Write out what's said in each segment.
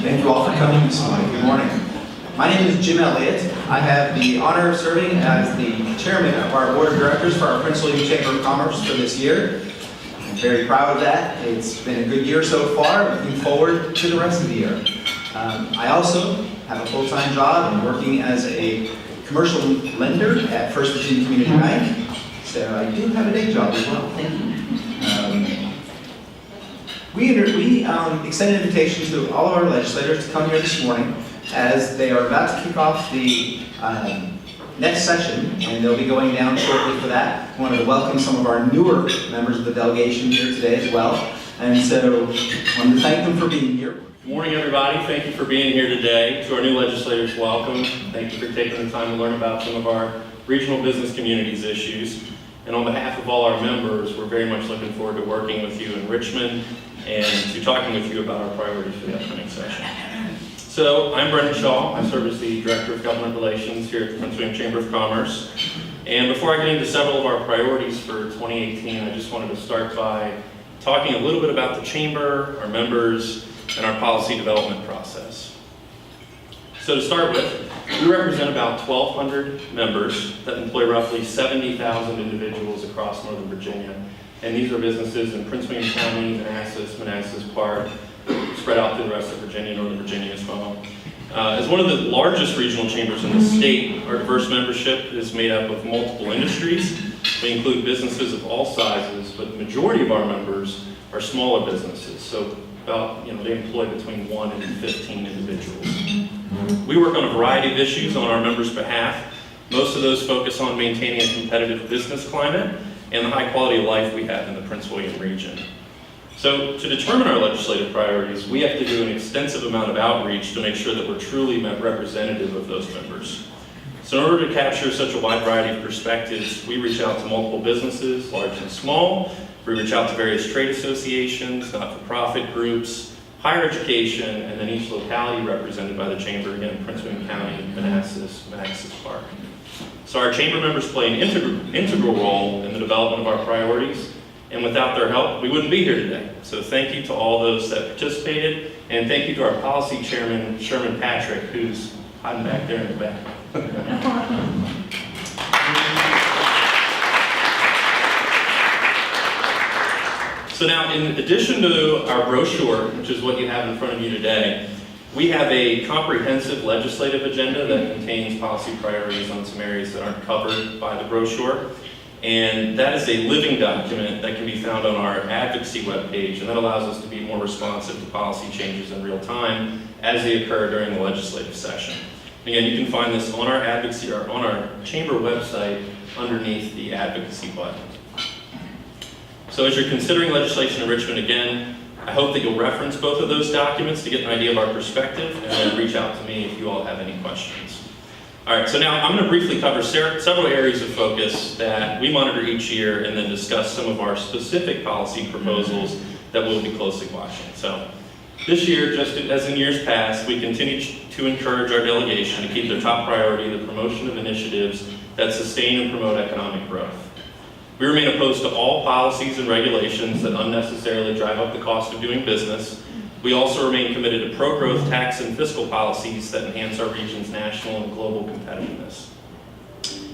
Thank you all for coming this morning. Good morning. My name is Jim Elliott. I have the honor of serving as the chairman of our board of directors for our Prince William Chamber of Commerce for this year. I'm very proud of that. It's been a good year so far. Looking forward to the rest of the year. I also have a full-time job and working as a commercial lender at First Virginia Community Bank. So I do have a day job as well. Thank you. We extend an invitation to all of our legislators to come here this morning as they are about to kick off the next session, and they'll be going down shortly for that. I wanted to welcome some of our newer members of the delegation here today as well, and so I wanted to thank them for being here. Good morning, everybody. Thank you for being here today. To our new legislators, welcome. Thank you for taking the time to learn about some of our regional business communities issues. And on behalf of all our members, we're very much looking forward to working with you in Richmond and to talking with you about our priorities for the upcoming session. So, I'm Brendan Shaw. I serve as the Director of Government Relations here at the Prince William Chamber of Commerce. And before I get into several of our priorities for 2018, I just wanted to start by talking a little bit about the Chamber, our members, and our policy development process. So to start with, we represent about 1,200 members that employ roughly 70,000 individuals across Northern Virginia. And these are businesses in Prince William County, Manassas, Park, spread out through the rest of Virginia, Northern Virginia as well. As one of the largest regional chambers in the state, our diverse membership is made up of multiple industries. We include businesses of all sizes, but the majority of our members are smaller businesses. So about, they employ between 1 and 15 individuals. We work on a variety of issues on our members' behalf. Most of those focus on maintaining a competitive business climate and the high quality of life we have in the Prince William region. So to determine our legislative priorities, we have to do an extensive amount of outreach to make sure that we're truly representative of those members. So in order to capture such a wide variety of perspectives, we reach out to multiple businesses, large and small. We reach out to various trade associations, not-for-profit groups, higher education, and then each locality represented by the Chamber, again, Prince William County, Manassas Park. So our Chamber members play an integral role in the development of our priorities, and without their help, we wouldn't be here today. So thank you to all those that participated, and thank you to our policy chairman, Sherman Patrick, who's hiding back there in the back. So now, in addition to our brochure, which is what you have in front of you today, we have a comprehensive legislative agenda that contains policy priorities on some areas that aren't covered by the brochure. And that is a living document that can be found on our advocacy webpage, and that allows us to be more responsive to policy changes in real time as they occur during the legislative session. Again, you can find this on our advocacy or on our Chamber website underneath the advocacy button. So as you're considering legislation in Richmond, again, I hope that you'll reference both of those documents to get an idea of our perspective, and then reach out to me if you all have any questions. All right, so now I'm going to briefly cover several areas of focus that we monitor each year, and then discuss some of our specific policy proposals that we'll be closely watching. So this year, just as in years past, we continue to encourage our delegation to keep their top priority the promotion of initiatives that sustain and promote economic growth. We remain opposed to all policies and regulations that unnecessarily drive up the cost of doing business. We also remain committed to pro-growth tax and fiscal policies that enhance our region's national and global competitiveness.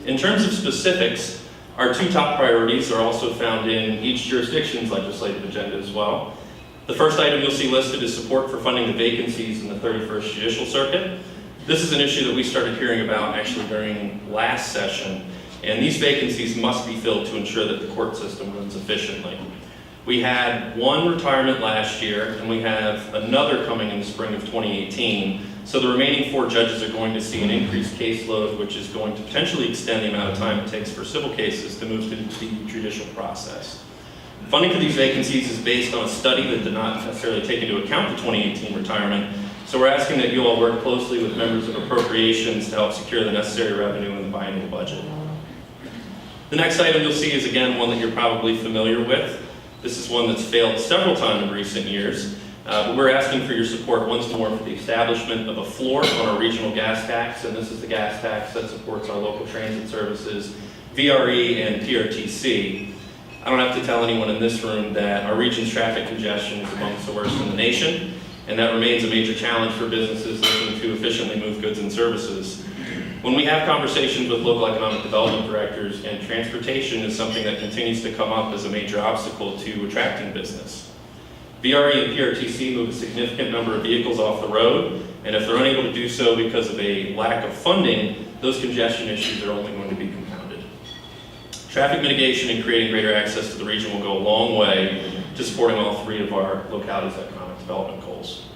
In terms of specifics, our two top priorities are also found in each jurisdiction's legislative agenda as well. The first item you'll see listed is support for funding the vacancies in the 31st Judicial Circuit. This is an issue that we started hearing about actually during last session, and these vacancies must be filled to ensure that the court system runs efficiently. We had one retirement last year, and we have another coming in the spring of 2018. So the remaining 4 judges are going to see an increased caseload, which is going to potentially extend the amount of time it takes for civil cases to move through the judicial process. Funding for these vacancies is based on a study that did not necessarily take into account the 2018 retirement. So we're asking that you all work closely with members of appropriations to help secure the necessary revenue in the biennial budget. The next item you'll see is again one that you're probably familiar with. This is one that's failed several times in recent years, but we're asking for your support once more for the establishment of a floor on our regional gas tax, and this is the gas tax that supports our local transit services, VRE and PRTC. I don't have to tell anyone in this room that our region's traffic congestion is amongst the worst in the nation, and that remains a major challenge for businesses looking to efficiently move goods and services. When we have conversations with local economic development directors, and transportation is something that continues to come up as a major obstacle to attracting business. VRE and PRTC move a significant number of vehicles off the road, and if they're unable to do so because of a lack of funding, those congestion issues are only going to be compounded. Traffic mitigation and creating greater access to the region will go a long way to supporting all three of our localities' economic development goals.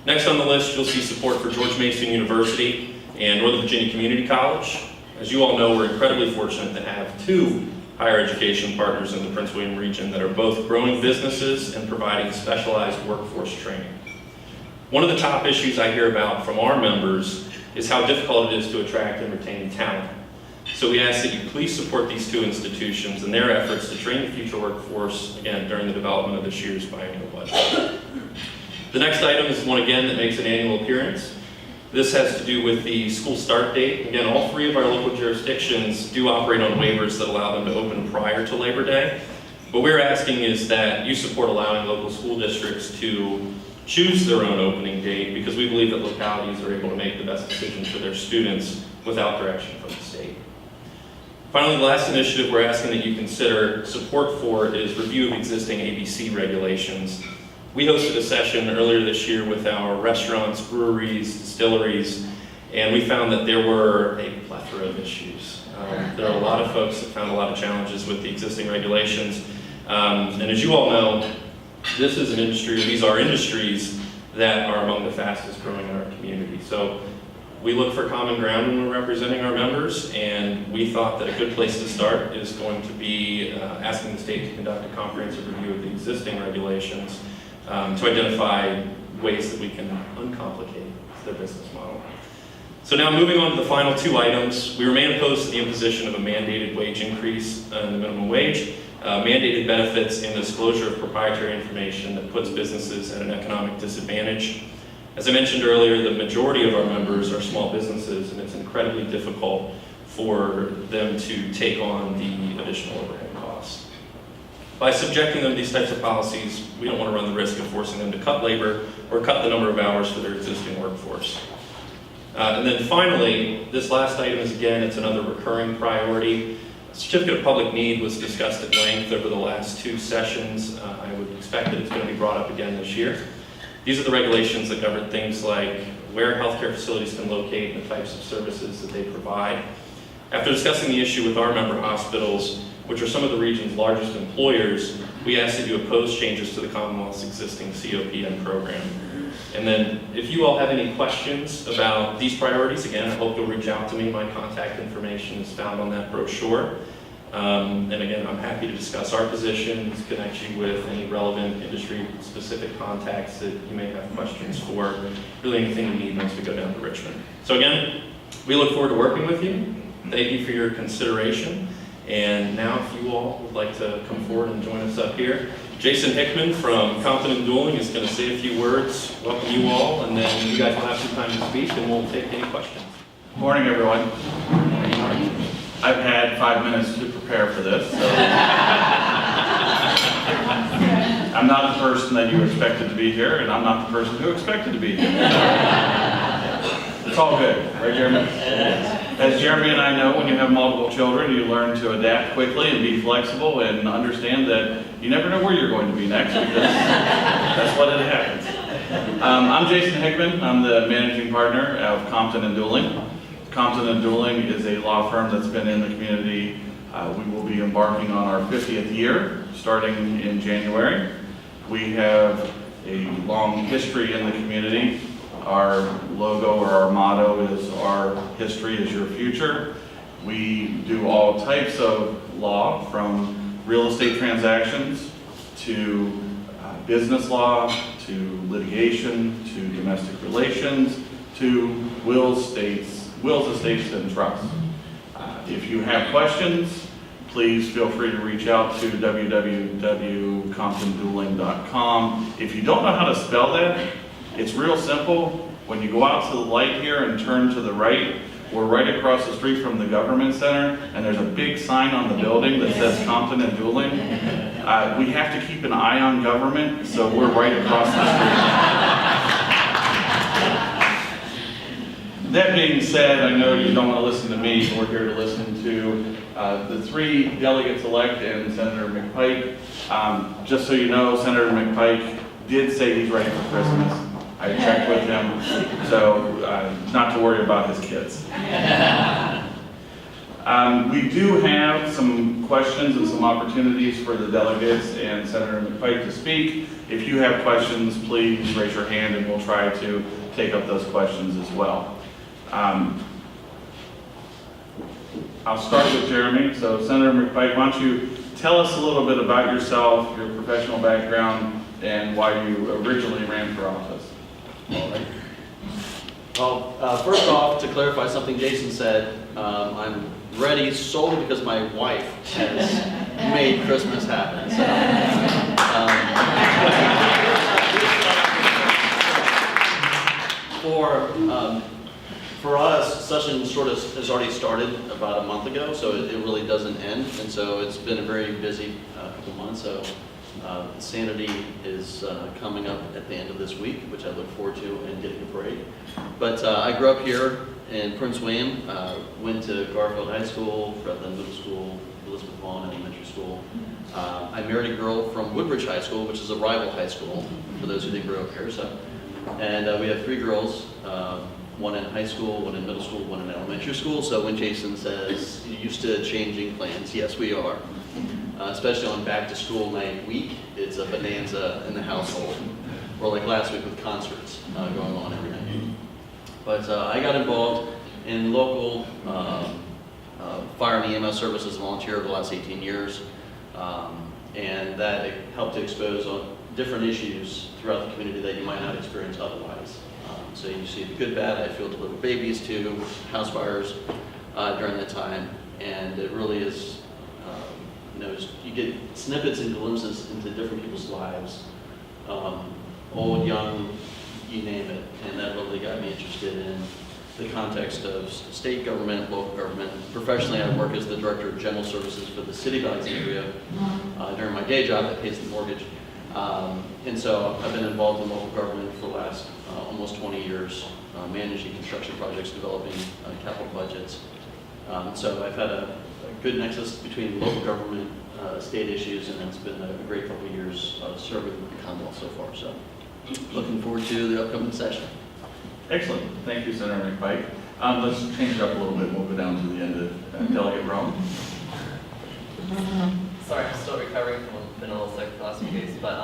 Next on the list, you'll see support for George Mason University and Northern Virginia Community College. As you all know, we're incredibly fortunate to have two higher education partners in the Prince William region that are both growing businesses and providing specialized workforce training. One of the top issues I hear about from our members is how difficult it is to attract and retain talent. So we ask that you please support these two institutions in their efforts to train the future workforce, again, during the development of this year's biennial budget. The next item is one, again, that makes an annual appearance. This has to do with the school start date. Again, all three of our local jurisdictions do operate on waivers that allow them to open prior to Labor Day. What we're asking is that you support allowing local school districts to choose their own opening date, because we believe that localities are able to make the best decision for their students without direction from the state. Finally, the last initiative we're asking that you consider support for is review of existing ABC regulations. We hosted a session earlier this year with our restaurants, breweries, distilleries, and we found that there were a plethora of issues. There are a lot of folks that found a lot of challenges with the existing regulations. And as you all know, this is an industry, or these are industries that are among the fastest growing in our community. So we look for common ground when we're representing our members, and we thought that a good place to start is going to be asking the state to conduct a comprehensive review of the existing regulations to identify ways that we can uncomplicate their business model. So now moving on to the final two items, we remain opposed to the imposition of a mandated wage increase in the minimum wage, mandated benefits, and the disclosure of proprietary information that puts businesses at an economic disadvantage. As I mentioned earlier, the majority of our members are small businesses, and it's incredibly difficult for them to take on the additional overhead costs. By subjecting them to these types of policies, we don't want to run the risk of forcing them to cut labor or cut the number of hours for their existing workforce. And then finally, this last item is, again, it's another recurring priority. A certificate of public need was discussed at length over the last two sessions. I would expect that it's going to be brought up again this year. These are the regulations that govern things like where healthcare facilities can locate and the types of services that they provide. After discussing the issue with our member hospitals, which are some of the region's largest employers, we asked that you oppose changes to the Commonwealth's existing COPN program. And then if you all have any questions about these priorities, again, I hope you'll reach out to me. My contact information is found on that brochure. And again, I'm happy to discuss our positions, connect you with any relevant industry-specific contacts that you may have questions for, really anything you need once we go down to Richmond. So again, we look forward to working with you. Thank you for your consideration. And now if you all would like to come forward and join us up here, Jason Hickman from Compton and Dueling is going to say a few words, welcome you all, and then you guys will have some time to speak and we'll take any questions. Good morning, everyone. I've had 5 minutes to prepare for this, so I'm not the person that you expected to be here, and I'm not the person who expected to be here. It's all good, right, Jeremy? As Jeremy and I know, when you have multiple children, you learn to adapt quickly and be flexible and understand that you never know where you're going to be next, because that's what it happens. I'm Jason Hickman. I'm the managing partner of Compton and Dueling. Compton and Dueling is a law firm that's been in the community. We will be embarking on our 50th year, starting in January. We have a long history in the community. Our logo or our motto is "Our history is your future." We do all types of law, from real estate transactions to business law, to litigation, to domestic relations, to wills, estates, and trusts. If you have questions, please feel free to reach out to www.comptondueling.com. If you don't know how to spell that, it's real simple. When you go out to the light here and turn to the right, we're right across the street from the government center, and there's a big sign on the building that says Compton and Dueling. We have to keep an eye on government, so we're right across the street. That being said, I know you don't want to listen to me, but we're here to listen to the three delegates-elect and Senator McPike. Just so you know, Senator McPike did say he's ready for Christmas. I checked with him, so not to worry about his kids. We do have some questions and some opportunities for the delegates and Senator McPike to speak. If you have questions, please raise your hand and we'll try to take up those questions as well. I'll start with Jeremy. So Senator McPike, why don't you tell us a little bit about yourself, your professional background, and why you originally ran for office. All right. Well, first off, to clarify something Jason said, I'm ready solely because my wife has made Christmas happen. So, for us, session sort of has already started about a month ago, so it really doesn't end, and so it's been a very busy couple months. So Sanity is coming up at the end of this week, which I look forward to, and getting a parade. But I grew up here in Prince William, went to Garfield High School, Redland Middle School, Elizabeth Vaughn Elementary School. I married a girl from Woodbridge High School, which is a rival high school, for those who didn't grow up here. So, and we have three girls, one in high school, one in middle school, one in elementary school. So when Jason says, you're used to changing plans, yes, we are. Especially on back to school night week, it's a bonanza in the household. Or like last week with concerts going on every night. But I got involved in local fire and EMS services as a volunteer over the last 18 years. And that helped to expose different issues throughout the community that you might not experience otherwise. So you see the good, bad. I feel deliver babies to house fires during that time. And it really is, you get snippets and glimpses into different people's lives. Old, young, you name it. And that really got me interested in the context of state government, local government. Professionally, I work as the Director of General Services for the City of Alexandria during my day job that pays the mortgage. And so I've been involved in local government for the last almost 20 years, managing construction projects, developing capital budgets. So I've had a good nexus between local government, state issues, and it's been a great couple of years serving the Commonwealth so far. So looking forward to the upcoming session. Excellent. Thank you, Senator McPike. Let's change it up a little bit. We'll go down to the end of Delegate Roem. Sorry, I'm still recovering from been a little sick the last few days, but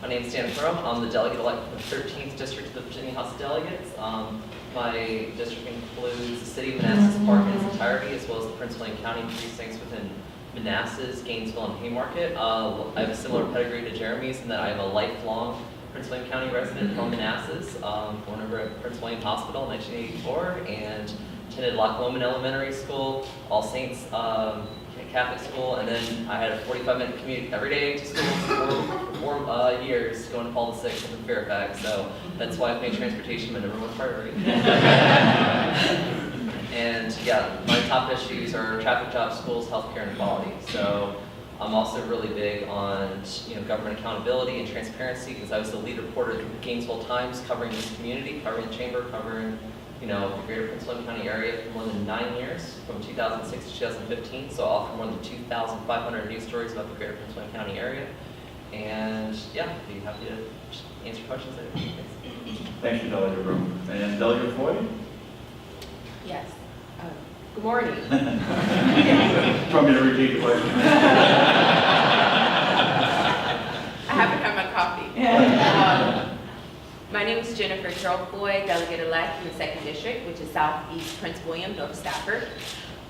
my name is Danica. I'm the Delegate-Elect for the 13th District of the Virginia House of Delegates. My district includes the city of Manassas Park in its entirety, as well as the Prince William County precincts within Manassas, Gainesville, and Haymarket. I have a similar pedigree to Jeremy's in that I am a lifelong Prince William County resident from Manassas, born over at Prince William Hospital in 1984, and attended Loch Lomond Elementary School, All Saints Catholic School, and then I had a 45-minute commute every day to school for 4 years, going to Paul VI up in Fairfax, so that's why I've made transportation my #1 priority. And yeah, my top issues are traffic, jobs, schools, healthcare, and equality. So I'm also really big on government accountability and transparency, because I was the lead reporter at the Gainesville Times covering this community, covering the chamber, covering the greater Prince William County area for more than 9 years, from 2006 to 2015. So I offer more than 2,500 news stories about the greater Prince William County area. And yeah, I'd be happy to answer questions there. Thank you, Delegate Roem. And Delegate Foy? Yes. Good morning. Want me to repeat the question? I haven't had my coffee. My name is Jennifer Carroll Floyd, Delegate-Elect in the 2nd District, which is Southeast Prince William, North Stafford.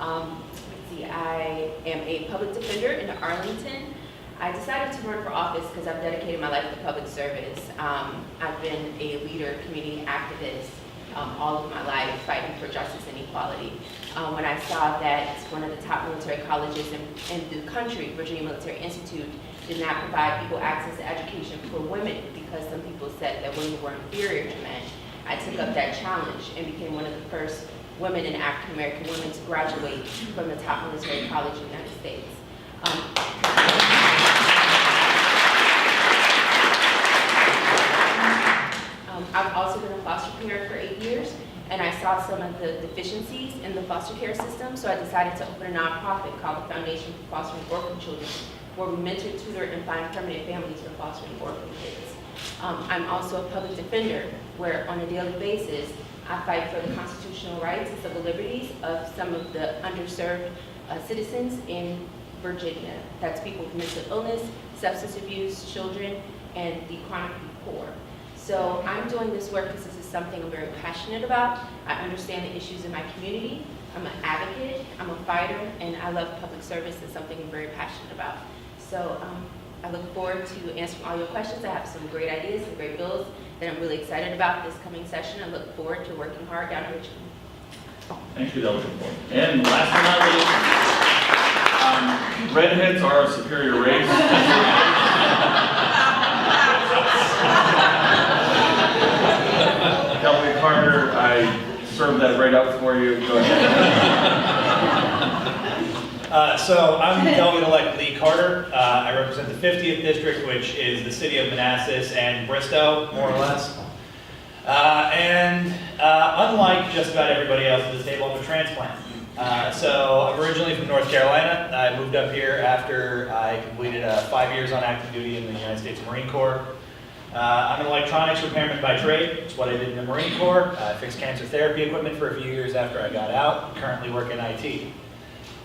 Let's see, I am a public defender in Arlington. I decided to run for office because I've dedicated my life to public service. I've been a leader, community activist all of my life, fighting for justice and equality. When I saw that one of the top military colleges in the country, Virginia Military Institute, did not provide equal access to education for women because some people said that women were inferior to men, I took up that challenge and became one of the first women and African American women to graduate from the top military college in the United States. I've also been a foster parent for 8 years, and I saw some of the deficiencies in the foster care system, so I decided to open a nonprofit called the Foundation for Fostering Orphan Children, where we mentor, tutor, and find permanent families for fostering orphan kids. I'm also a public defender, where on a daily basis, I fight for the constitutional rights and civil liberties of some of the underserved citizens in Virginia. That's people with mental illness, substance abuse, children, and the chronically poor. So I'm doing this work because this is something I'm very passionate about. I understand the issues in my community. I'm an advocate, I'm a fighter, and I love public service. It's something I'm very passionate about. So I look forward to answering all your questions. I have some great ideas and great bills that I'm really excited about this coming session. I look forward to working hard down in Richmond. Thank you, Delegate Foy. And last but not least, redheads are a superior race. Delegate Carter, I served that right up for you. Go ahead. So I'm Delegate-Elect Lee Carter. I represent the 50th District, which is the city of Manassas and Bristow, more or less. Unlike just about everybody else at this table, I'm a transplant. So I'm originally from North Carolina. I moved up here after I completed 5 years on active duty in the United States Marine Corps. I'm an electronics repairman by trade. It's what I did in the Marine Corps. I fixed cancer therapy equipment for a few years after I got out. Currently work in IT.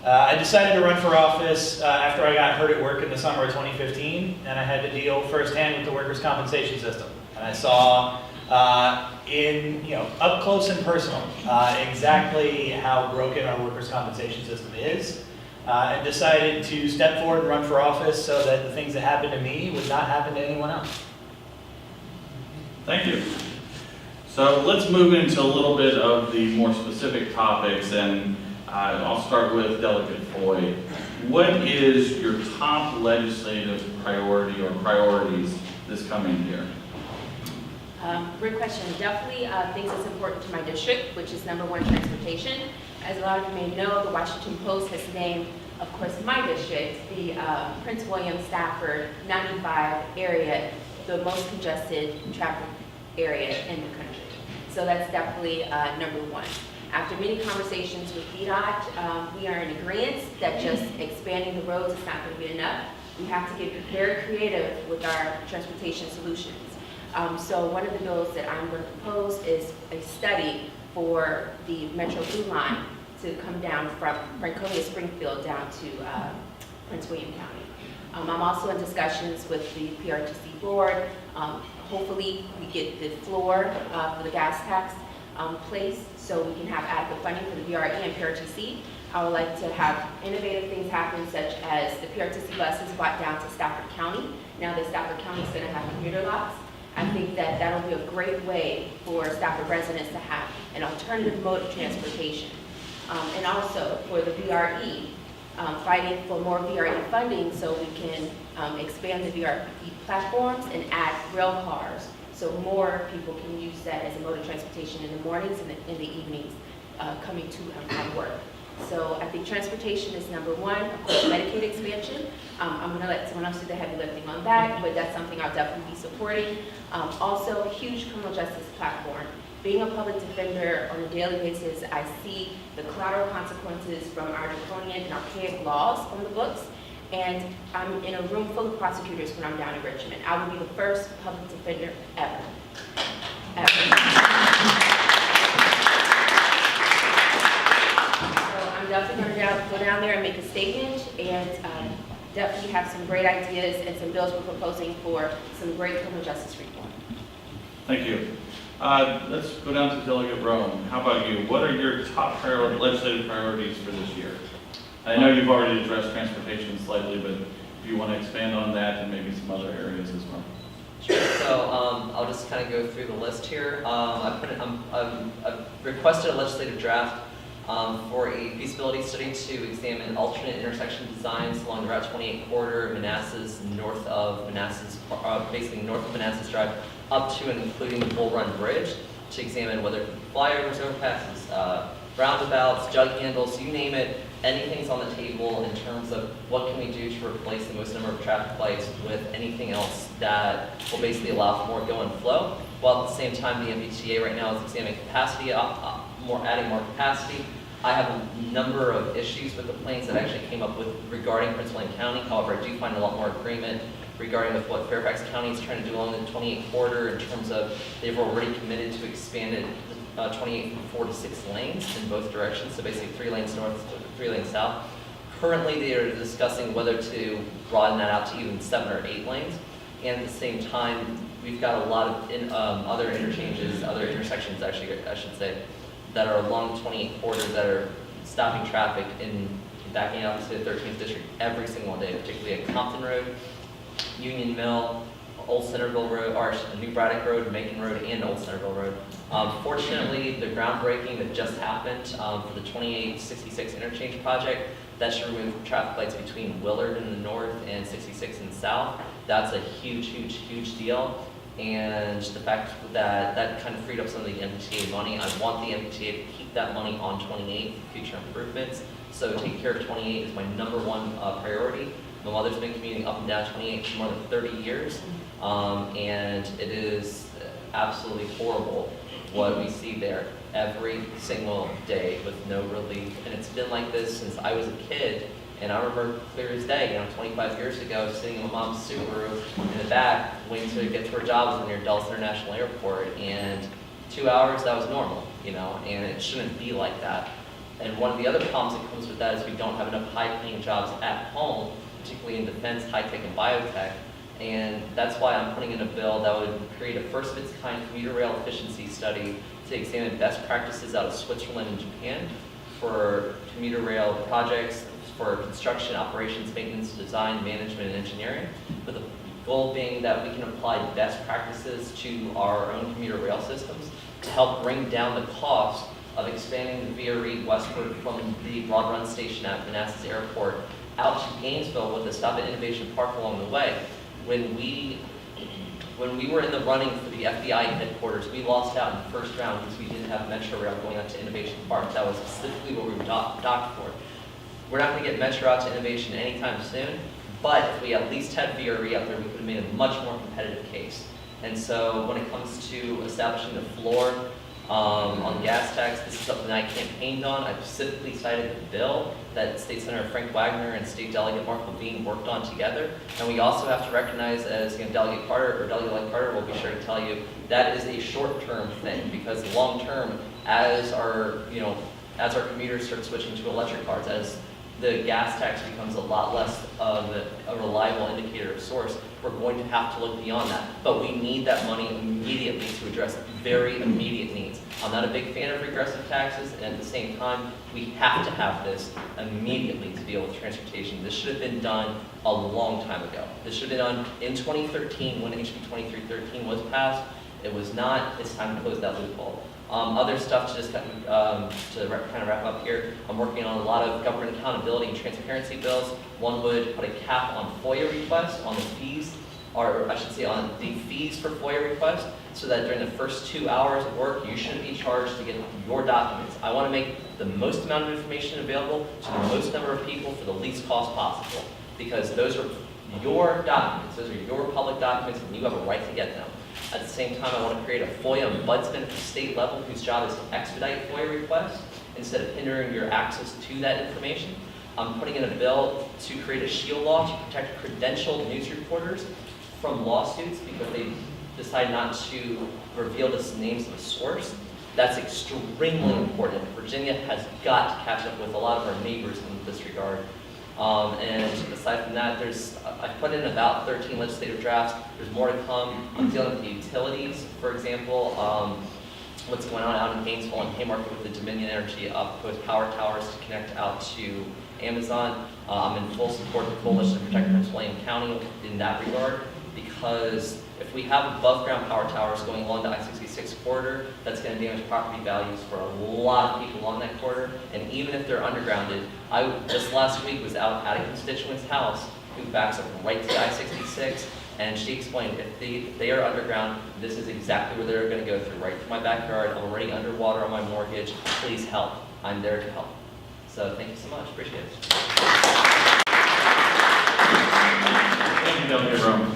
I decided to run for office after I got hurt at work in the summer of 2015, and I had to deal firsthand with the workers' compensation system. And I saw up close and personal exactly how broken our workers' compensation system is, and decided to step forward and run for office so that the things that happened to me would not happen to anyone else. Thank you. So let's move into a little bit of the more specific topics, and I'll start with Delegate Foy. What is your top legislative priority or priorities this coming year? Great question. Definitely things that's important to my district, which is number one, transportation. As a lot of you may know, the Washington Post has named, of course, my district, the Prince William Stafford 95 area, the most congested traffic area in the country. So that's definitely number one. After many conversations with VDOT, we are in agreement that just expanding the roads is not going to be enough. We have to get very creative with our transportation solutions. So one of the bills that I'm going to propose is a study for the Metro Blue Line to come down from Franconia Springfield down to Prince William County. I'm also in discussions with the PRTC board. Hopefully we get the floor for the gas tax placed so we can have adequate funding for the VRE and PRTC. I would like to have innovative things happen, such as the PRTC buses brought down to Stafford County. Now that Stafford County is going to have commuter lots, I think that that'll be a great way for Stafford residents to have an alternative mode of transportation. And also for the VRE, fighting for more VRE funding so we can expand the VRE platforms and add rail cars so more people can use that as a mode of transportation in the mornings and in the evenings coming to and from work. So I think transportation is number one. Of course, Medicaid expansion. I'm going to let someone else do the heavy lifting on that, but that's something I'll definitely be supporting. Also, a huge criminal justice platform. Being a public defender on a daily basis, I see the collateral consequences from our draconian and archaic laws on the books. And I'm in a room full of prosecutors when I'm down in Richmond. I will be the first public defender ever. I'm definitely going to go down there and make a statement, and definitely have some great ideas and some bills we're proposing for some great criminal justice reform. Thank you. Let's go down to Delegate Roem. How about you? What are your top legislative priorities for this year? I know you've already addressed transportation slightly, but if you want to expand on that and maybe some other areas as well. Sure. So I'll just kind of go through the list here. I've requested a legislative draft for a feasibility study to examine alternate intersection designs along the Route 28 corridor, Manassas, north of Manassas, basically north of Manassas Drive, up to and including the Bull Run Bridge, to examine whether flyovers, overpasses, roundabouts, jug handles, you name it, anything's on the table in terms of what can we do to replace the most number of traffic lights with anything else that will basically allow for more go and flow, while at the same time the MBTA right now is examining capacity adding more capacity. I have a number of issues with the plans that I actually came up with regarding Prince William County. However, I do find a lot more agreement regarding with what Fairfax County is trying to do along the 28 corridor in terms of they've already committed to expanded 28 from 4 to 6 lanes in both directions, so basically 3 lanes north, 3 lanes south. Currently, they are discussing whether to broaden that out to even 7 or 8 lanes, and at the same time, we've got a lot of other interchanges, other intersections actually, I should say, that are along 28 corridors that are stopping traffic and backing out to the 13th district every single day, particularly at Compton Road, Union Mill, Old Centerville Road, or New Braddock Road, Macon Road, and Old Centerville Road. Fortunately, the groundbreaking that just happened for the 2866 interchange project, that should remove traffic lights between Willard in the north and 66 in the south. That's a huge, huge, huge deal. And the fact that that kind of freed up some of the MTA money, I want the MTA to keep that money on 28 for future improvements. So taking care of 28 is my #1 priority. My mother's been commuting up and down 28 for more than 30 years, and it is absolutely horrible what we see there every single day with no relief. And it's been like this since I was a kid. And I remember clear as day, 25 years ago, sitting in my mom's Subaru in the back, waiting to get to her job near Dulles International Airport. And 2 hours, that was normal, and it shouldn't be like that. And one of the other problems that comes with that is we don't have enough high-paying jobs at home, particularly in defense, high-tech, and biotech. And that's why I'm putting in a bill that would create a first-of-its-kind commuter rail efficiency study to examine best practices out of Switzerland and Japan for commuter rail projects, for construction, operations, maintenance, design, management, and engineering, with the goal being that we can apply best practices to our own commuter rail systems to help bring down the cost of expanding the Via Reed westward from the Broad Run station at Manassas Airport out to Gainesville with a stop at Innovation Park along the way. When we were in the running for the FBI headquarters, we lost out in the first round because we didn't have Metro Rail going out to Innovation Park. That was specifically what we were docked for. We're not going to get Metro out to Innovation anytime soon, but if we at least had VRE out there, we could have made a much more competitive case. And so when it comes to establishing the floor on gas tax, this is something I campaigned on. I specifically cited the bill that State Senator Frank Wagner and State Delegate Mark Levine worked on together. And we also have to recognize, as Delegate Carter, or Delegate-Elect Carter will be sure to tell you, that is a short-term thing, because long-term, as our commuters start switching to electric cars, as the gas tax becomes a lot less of a reliable indicator of source, we're going to have to look beyond that. But we need that money immediately to address very immediate needs. I'm not a big fan of regressive taxes, and at the same time, we have to have this immediately to deal with transportation. This should have been done a long time ago. This should have been done in 2013 when HB 2313 was passed. It was not. It's time to close that loophole. Other stuff to just kind of wrap up here. I'm working on a lot of government accountability and transparency bills. One would put a cap on FOIA requests, on the fees, or I should say on the fees for FOIA requests, so that during the first 2 hours of work, you shouldn't be charged to get your documents. I want to make the most amount of information available to the most number of people for the least cost possible, because those are your documents, those are your public documents, and you have a right to get them. At the same time, I want to create a FOIA ombudsman at the state level whose job is to expedite FOIA requests instead of hindering your access to that information. I'm putting in a bill to create a shield law to protect credentialed news reporters from lawsuits because they decide not to reveal the names of the source. That's extremely important. Virginia has got to catch up with a lot of our neighbors in this regard. And aside from that, I've put in about 13 legislative drafts. There's more to come. I'm dealing with the utilities, for example. What's going on out in Gainesville and Haymarket with the Dominion Energy proposed power towers to connect out to Amazon. I'm in full support of the Coalition to Protect Prince William County in that regard, because if we have above-ground power towers going along the I-66 corridor, that's going to damage property values for a lot of people along that corridor. And even if they're undergrounded, I just last week was out at a constituent's house who backs up right to the I-66, and she explained if they are underground, this is exactly where they're going to go through, right through my backyard. I'm already underwater on my mortgage. Please help. I'm there to help. So thank you so much. Appreciate it. Thank you, Delegate Roem.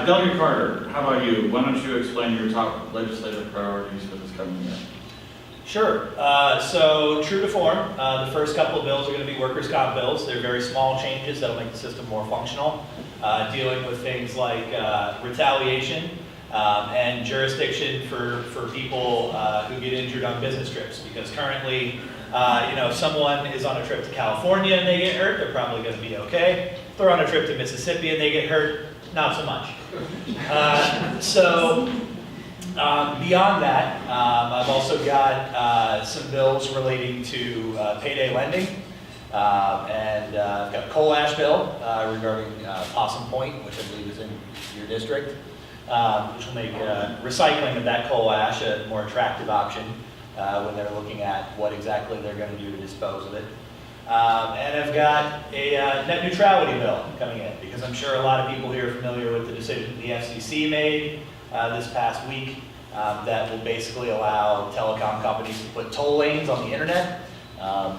Delegate Carter, how about you? Why don't you explain your top legislative priorities for this coming year? Sure. So true to form, the first couple of bills are going to be workers' comp bills. They're very small changes that'll make the system more functional, dealing with things like retaliation and jurisdiction for people who get injured on business trips. Because currently, if someone is on a trip to California and they get hurt, they're probably going to be okay. If they're on a trip to Mississippi and they get hurt, not so much. Beyond that, I've also got some bills relating to payday lending, and I've got a coal ash bill regarding Possum Point, which I believe is in your district, which will make recycling of that coal ash a more attractive option when they're looking at what exactly they're going to do to dispose of it. And I've got a net neutrality bill coming in, because I'm sure a lot of people here are familiar with the decision the FCC made this past week that will basically allow telecom companies to put toll lanes on the internet,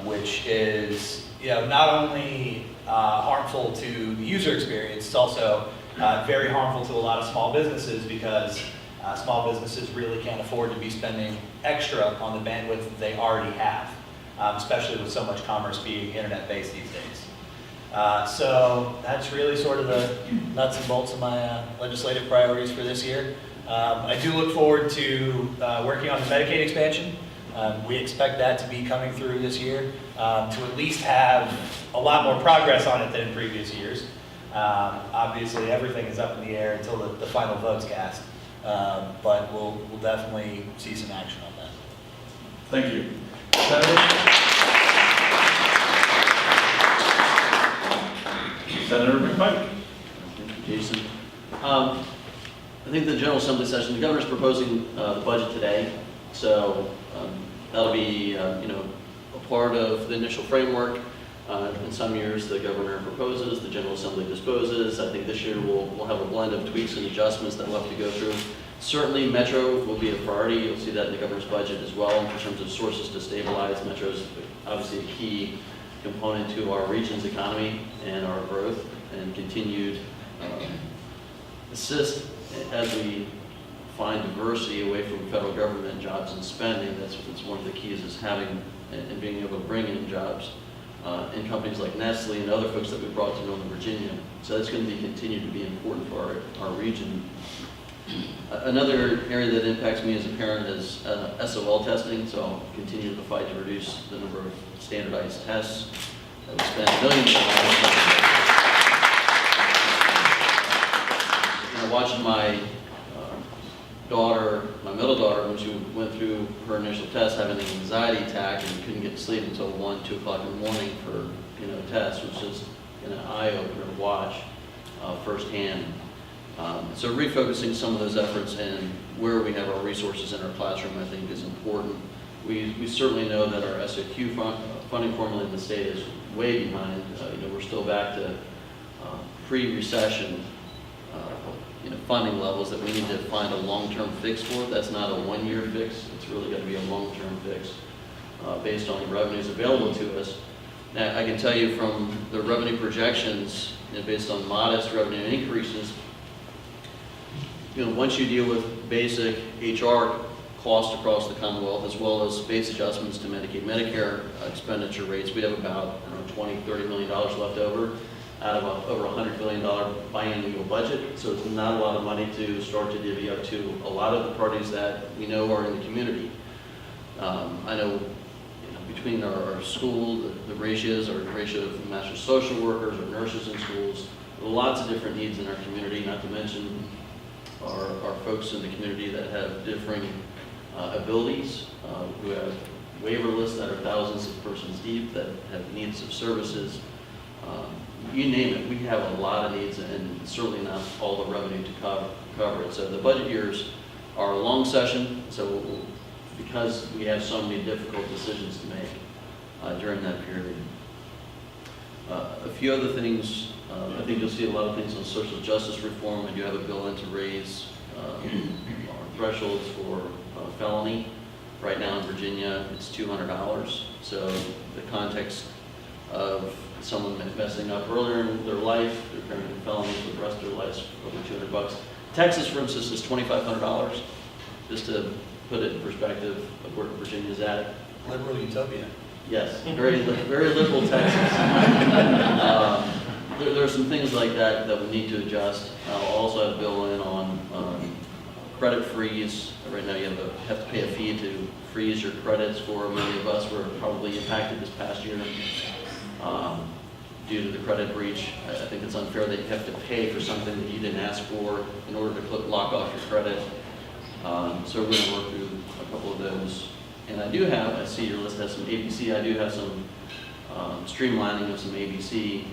which is not only harmful to the user experience, it's also very harmful to a lot of small businesses, because small businesses really can't afford to be spending extra on the bandwidth that they already have, especially with so much commerce being internet-based these days. So that's really sort of the nuts and bolts of my legislative priorities for this year. I do look forward to working on the Medicaid expansion. We expect that to be coming through this year, to at least have a lot more progress on it than in previous years. Obviously, everything is up in the air until the final vote's cast, but we'll definitely see some action on that. Thank you. Senator McPike. Thank you, Jason. I think the General Assembly session, the governor's proposing the budget today, so that'll be a part of the initial framework. In some years, the governor proposes, the General Assembly disposes. I think this year we'll have a blend of tweaks and adjustments that we'll have to go through. Certainly, Metro will be a priority. You'll see that in the governor's budget as well in terms of sources to stabilize. Metro is obviously a key component to our region's economy and our growth, and continued assist as we find diversity away from federal government jobs and spending. That's one of the keys, is having and being able to bring in jobs in companies like Nestle and other folks that we brought to Northern Virginia. So that's going to continue to be important for our region. Another area that impacts me as a parent is SOL testing, so I'll continue the fight to reduce the number of standardized tests. We spend millions of dollars. Watching my daughter, my middle daughter, when she went through her initial test, having an anxiety attack and couldn't get to sleep until 1, 2 o'clock in the morning for tests, was just an eye-opener to watch firsthand. So refocusing some of those efforts and where we have our resources in our classroom, I think, is important. We certainly know that our SOQ funding formula in the state is way behind. We're still back to pre-recession funding levels that we need to find a long-term fix for. That's not a one-year fix. It's really got to be a long-term fix based on the revenues available to us. Now, I can tell you from the revenue projections, based on modest revenue increases, once you deal with basic HR costs across the Commonwealth, as well as base adjustments to Medicaid, Medicare expenditure rates, we have about $20, $30 million left over out of over $100 billion biannual budget. So it's not a lot of money to start to divvy up to a lot of the parties that we know are in the community. I know between our school, the ratios, or the ratio of master social workers or nurses in schools, lots of different needs in our community, not to mention our folks in the community that have differing abilities, who have waiver lists that are thousands of persons deep, that have needs of services. You name it, we have a lot of needs, and certainly not all the revenue to cover it. So the budget years are a long session, so because we have so many difficult decisions to make during that period. A few other things, I think you'll see a lot of things on social justice reform. I do have a bill in to raise our thresholds for felony. Right now in Virginia, it's $200. So the context of someone messing up earlier in their life, they're committing felonies for the rest of their lives, over $200. Texas, for instance, is $2,500. Just to put it in perspective of where Virginia's at. Liberal utopia. Yes, very liberal Texas. There are some things like that that we need to adjust. I'll also have a bill in on credit freeze. Right now you have to pay a fee to freeze your credits for many of us were probably impacted this past year due to the credit breach. I think it's unfair that you have to pay for something that you didn't ask for in order to lock off your credit. So we're going to work through a couple of those. And I see your list has some ABC, I do have some streamlining of some ABC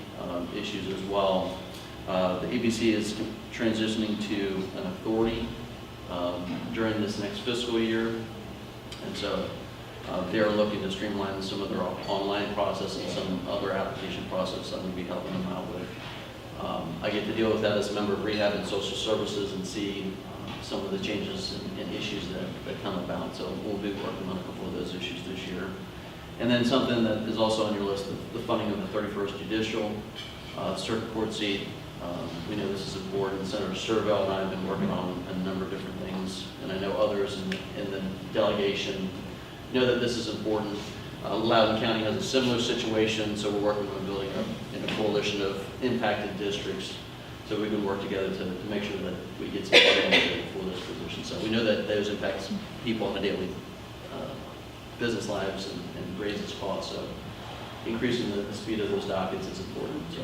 issues as well. The ABC is transitioning to an authority during this next fiscal year. And so they are looking to streamline some of their online process and some other application process I'm going to be helping them out with. I get to deal with that as a member of Rehab and Social Services and see some of the changes and issues that come about. So we'll be working on a couple of those issues this year. And then something that is also on your list, the funding of the 31st Judicial Circuit Court seat. We know this is important. Senator Servell and I have been working on a number of different things, and I know others in the delegation know that this is important. Loudoun County has a similar situation, so we're working on building a coalition of impacted districts so we can work together to make sure that we get some funding for those positions. So we know that those impact people on a daily business lives and raises costs. So increasing the speed of those dockets is important. So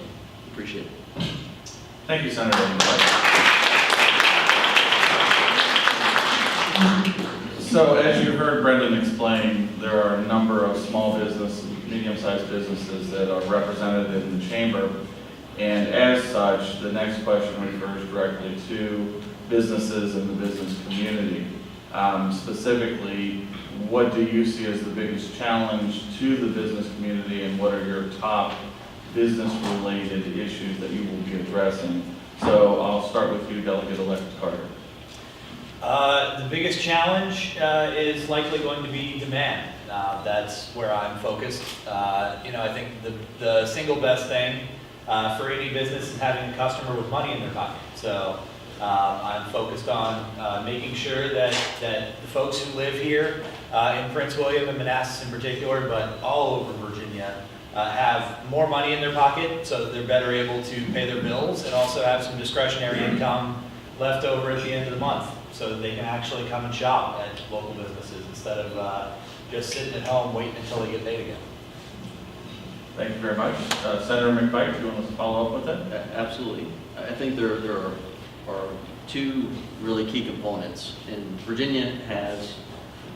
appreciate it. Thank you, Senator McPike. So as you heard Brendan explain, there are a number of small business, medium-sized businesses that are represented in the chamber. And as such, the next question refers directly to businesses in the business community. Specifically, what do you see as the biggest challenge to the business community, and what are your top business-related issues that you will be addressing? So I'll start with you, Delegate-Elect Carter. The biggest challenge is likely going to be demand. That's where I'm focused. I think the single best thing for any business is having a customer with money in their pocket. So I'm focused on making sure that the folks who live here in Prince William and Manassas in particular, but all over Virginia, have more money in their pocket so that they're better able to pay their bills and also have some discretionary income left over at the end of the month so that they can actually come and shop at local businesses instead of just sitting at home waiting until they get paid again. Thank you very much. Senator McPike, do you want to follow up with that? Absolutely. I think there are two really key components. And Virginia has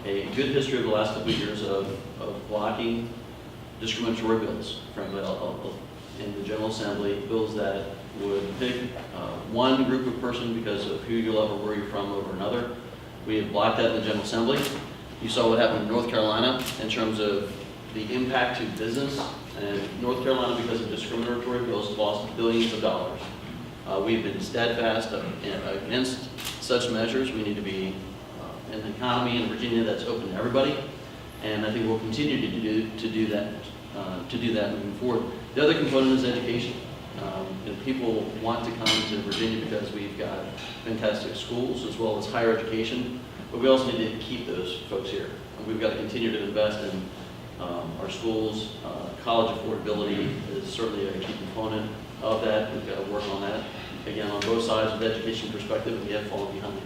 a good history of the last couple of years of blocking discriminatory bills, frankly, in the General Assembly, bills that would pick one group of person because of who you love or where you're from over another. We have blocked that in the General Assembly. You saw what happened in North Carolina in terms of the impact to business. And North Carolina, because of discriminatory bills, lost billions of dollars. We've been steadfast against such measures. We need to be an economy in Virginia that's open to everybody, and I think we'll continue to do that moving forward. The other component is education. People want to come to Virginia because we've got fantastic schools as well as higher education, but we also need to keep those folks here. And we've got to continue to invest in our schools. College affordability is certainly a key component of that. We've got to work on that, again, on both sides with education perspective, and we have fallen behind.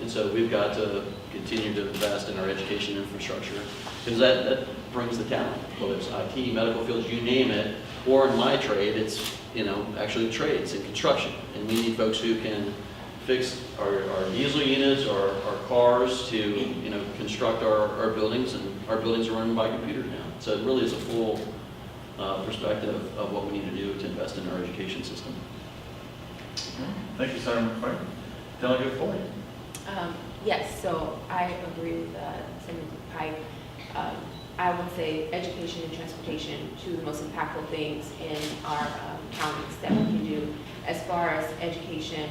And so we've got to continue to invest in our education infrastructure, because that brings the talent, whether it's IT, medical fields, you name it, or in my trade, it's actually trades and construction. And we need folks who can fix our diesel units, our cars, to construct our buildings, and our buildings are run by computers now. So it really is a full perspective of what we need to do to invest in our education system. Thank you, Senator McPike. Delegate Foy. Yes, so I agree with Senator Pike. I would say education and transportation, two of the most impactful things in our counties that we can do. As far as education,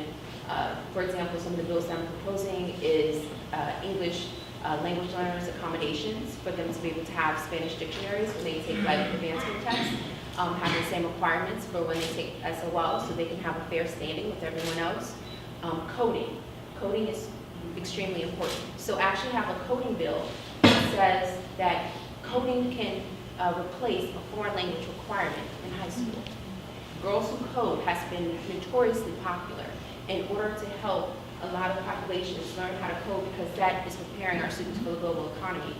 for example, some of the bills that I'm proposing is English language learners accommodations for them to be able to have Spanish dictionaries when they take like advancement tests, have the same requirements for when they take SOL so they can have a fair standing with everyone else. Coding is extremely important. So I actually have a coding bill that says that coding can replace a foreign language requirement in high school. Girls Who Code has been notoriously popular in order to help a lot of populations learn how to code, because that is preparing our students for the global economy.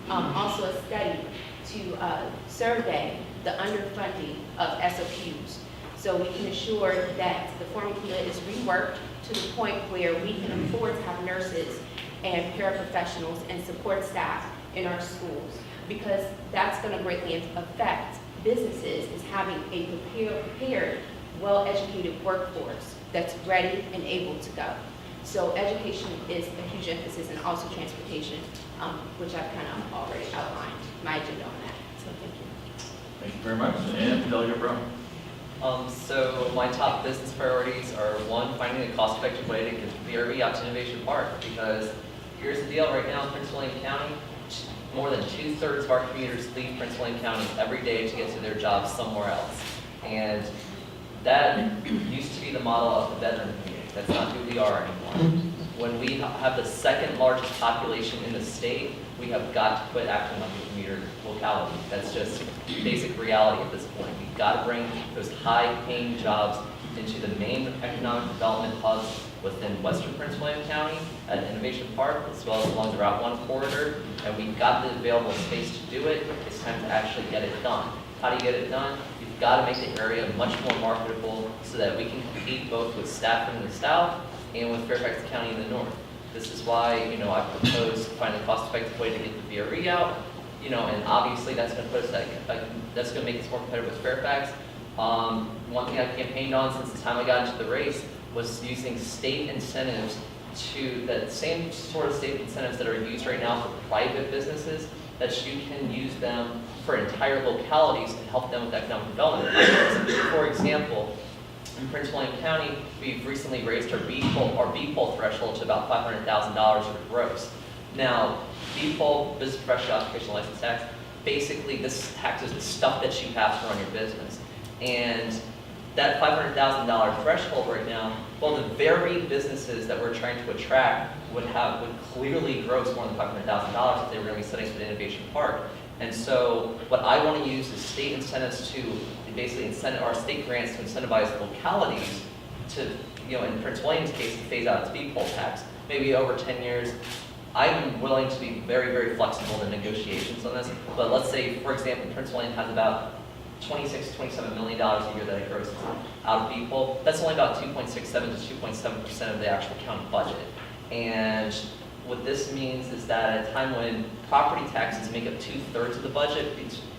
Also a study to survey the underfunding of SOQs, so we can assure that the formula is reworked to the point where we can afford to have nurses and paraprofessionals and support staff in our schools, because that's going to greatly affect businesses, is having a prepared, well-educated workforce that's ready and able to go. So education is a huge emphasis, and also transportation, which I've kind of already outlined my agenda on that. So thank you. Thank you very much. And Delegate Roem. So my top business priorities are, one, finding a cost-effective way to get the VRV out to Innovation Park, because here's the deal, right now in Prince William County, more than 2/3 of our commuters leave Prince William County every day to get to their jobs somewhere else. And that used to be the model of the veteran community. That's not who we are anymore. When we have the second largest population in the state, we have got to quit acting like a commuter locality. That's just basic reality at this point. We've got to bring those high-paying jobs into the main economic development hubs within western Prince William County at Innovation Park, as well as along the Route 1 corridor, and we've got the available space to do it. It's time to actually get it done. How do you get it done? You've got to make the area much more marketable so that we can compete both with Stafford in the south and with Fairfax County in the north. This is why, I proposed finding a cost-effective way to get the VRE out, and obviously that's going to put us that's going to make us more competitive with Fairfax. One thing I campaigned on since the time I got into the race was using state incentives that same sort of state incentives that are used right now for private businesses, that you can use them for entire localities to help them with economic development. For example, in Prince William County, we've recently raised our B-poll threshold to about $500,000 for gross. Now, B-poll, business professional occupational license tax, basically this tax is the stuff that you have to run your business. And that $500,000 threshold right now, well, the very businesses that we're trying to attract would clearly gross more than $500,000 if they were going to be setting up an innovation park. And so what I want to use is state incentives to basically our state grants to incentivize localities to, in Prince William's case, to phase out its B-poll tax. Maybe over 10 years, I'm willing to be very, very flexible in negotiations on this. But let's say, for example, Prince William has about $26 to $27 million a year that it grosses out of people. That's only about 2.67 to 2.7% of the actual county budget. And what this means is that at a time when property taxes make up 2/3 of the budget,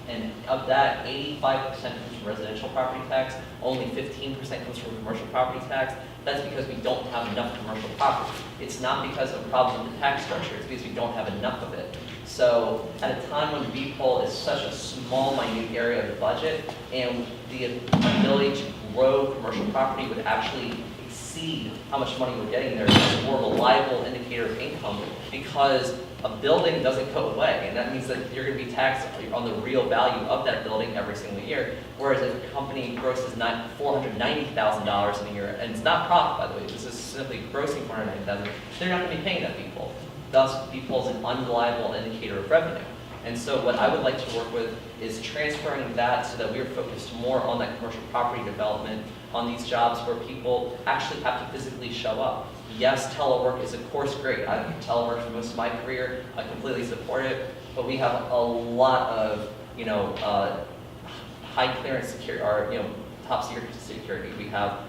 and of that, 85% comes from residential property tax, only 15% comes from commercial property tax. That's because we don't have enough commercial property. It's not because of a problem with the tax structure, it's because we don't have enough of it. So at a time when B-poll is such a small, minute area of the budget, and the ability to grow commercial property would actually exceed how much money we're getting there, it's a more reliable indicator of income, because a building doesn't go away, and that means that you're going to be taxed on the real value of that building every single year. Whereas if a company grosses $490,000 in a year, and it's not profit, by the way, this is simply grossing $490,000, they're not going to be paying that B-poll. Thus, B-poll is an unreliable indicator of revenue. And so what I would like to work with is transferring that so that we're focused more on that commercial property development, on these jobs where people actually have to physically show up. Yes, telework is of course great. I've teleworked for most of my career. I completely support it. But we have a lot of, high clearance security, or, top secret security. We have,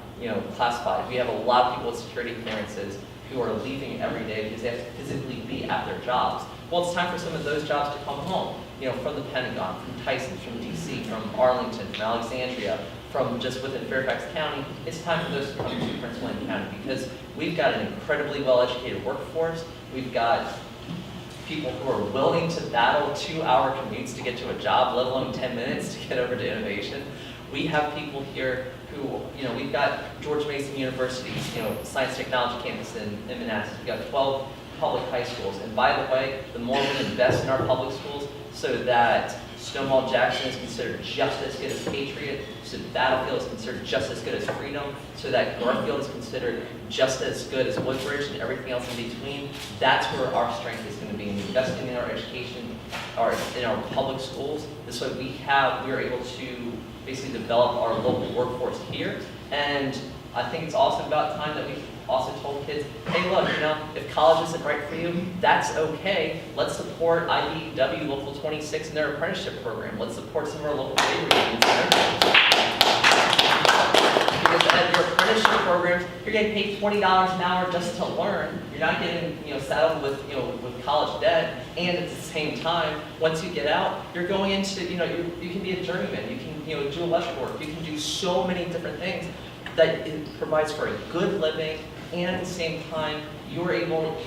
classified. We have a lot of people with security clearances who are leaving every day because they have to physically be at their jobs. Well, it's time for some of those jobs to come home, from the Pentagon, from Tyson, from DC, from Arlington, from Alexandria, from just within Fairfax County. It's time for those to come to Prince William County, because we've got an incredibly well-educated workforce. We've got people who are willing to battle 2-hour commutes to get to a job, let alone 10 minutes to get over to innovation. We have people here who, we've got George Mason University's, Science Technology campus in Manassas. We've got 12 public high schools. And by the way, the more we invest in our public schools so that Stonewall Jackson is considered just as good as Patriot, so Battlefield is considered just as good as Freedom, so that Garfield is considered just as good as Woodbridge and everything else in between. That's where our strength is going to be in investing in our education, in our public schools. This way we are able to basically develop our local workforce here. And I think it's also about time that we also told kids, hey look, if college isn't right for you, that's okay. Let's support IBEW Local 26 and their apprenticeship program. Let's support some of our local labor unions. Because at your apprenticeship programs, you're getting paid $20 an hour just to learn. You're not getting saddled with with college debt. And at the same time, once you get out, you're going into you can be a journeyman. You can do electrical work. You can do so many different things that it provides for a good living, and at the same time, you're able,